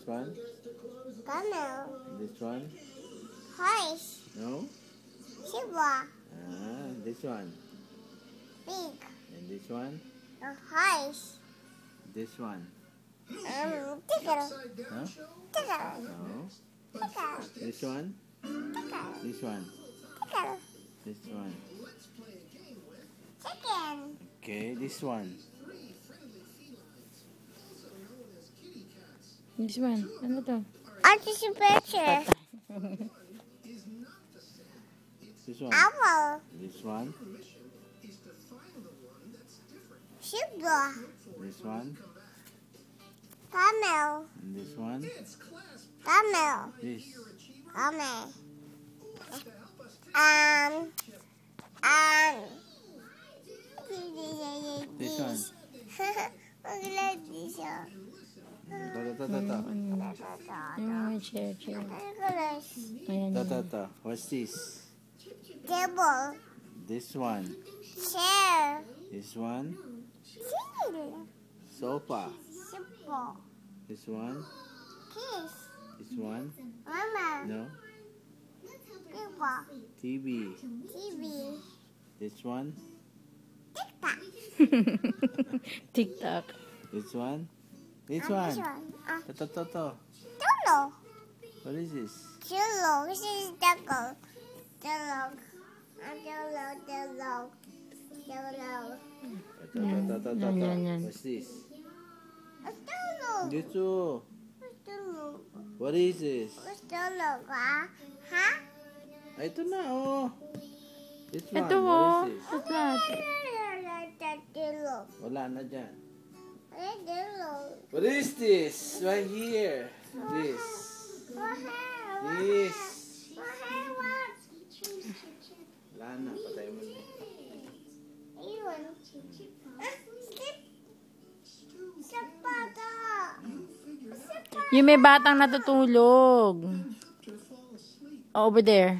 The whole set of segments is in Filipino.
This one? Camel. This one? Horse. No? Zebra. This one? Pig. And this one? Horse. This one? Tiger. Huh? Tiger. No? Tiger. This one? Tiger. This one? Tiger. This one? Chicken. Okay, this one? This one. Ano to? Anticipation. This one? Apple. This one? Zebra. This one? Camel. And this one? Camel. This? Camel. This one? Magla this one. Yung chair. Ayan. What's this? Table. This one? Chair. This one? Chair. Sofa? Simple. This one? Kiss. This one? Mama. No? People. TV? TV. This one? TikTok. TikTok. This one? This This one? one. To. What is this? Jello. This is Jello. Jello. Jello. Yan. What's this? Jello. Dito. Jello. What is this? Jello ka? Ha? Ay, ito na, oh. This one. Ito, What oh. is this? What's that? Jello. Wala na dyan. Jello. What is this? Right here. This. This. Wala na. Patay mo na. Yung may batang natutulog. Oh, over there.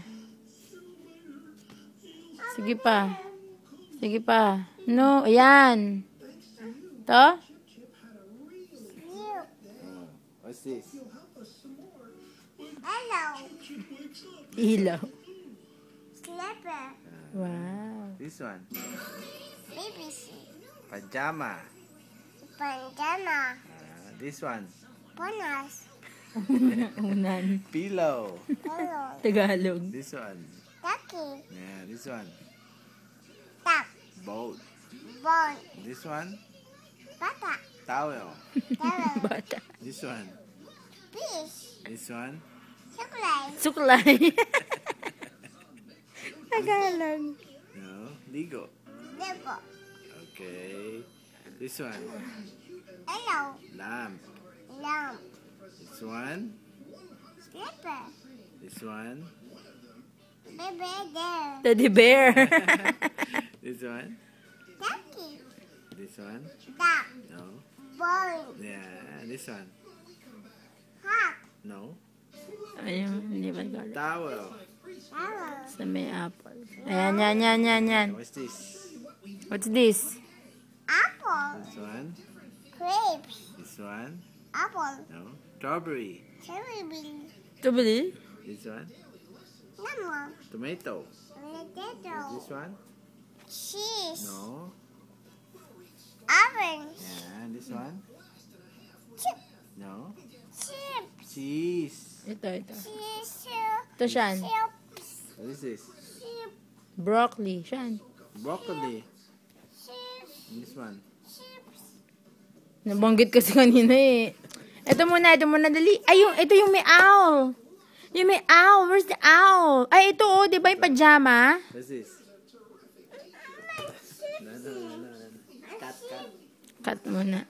Sige pa. Sige pa. No, ayan. To? What's this? Hello. Ilaw. Slipper. Wow. This one. BBC. Pajama. Pajama. This one. Panas. Unan. Pillow. Hello. Tagalog. This one. Taki. Yeah, this one. Tap. Boat. Bone. This one. Bata. Towel. Towel. Bata. This one. Fish. This one. Chocolate. Suklay. Tagalog. No. Ligo. Lego. Okay. This one. Hello. Lamp. Lamp. This one. Slipper. This one. Baby there. Teddy bear. This one. Taki. This one. Duck. No. Bone. Yeah. This one. Hawk. No. Ayun, liban ko. Towel. Towel. Sa may apple. Ayan, yan. What's this? What's this? Apple. This one. Grapes. This one. Apple. No. Strawberry. Cherry bean. Ito bali? This one. Lemon. Tomato. Potato. This one. Cheese. No. Orange. Yeah. This one. Chip. No. Chips. Cheese. Ito. Cheese. Ito siyan. Chips. What is this? Chips. Broccoli. Siyan. Broccoli. Chips. This one. Chips. Nabanggit kasi kanina eh. Ito muna, dali. Ay, ito yung may owl. Yung may owl. Where's the owl? Ay, ito oh, di ba yung pajama? What's this? No. Cut. Cut muna.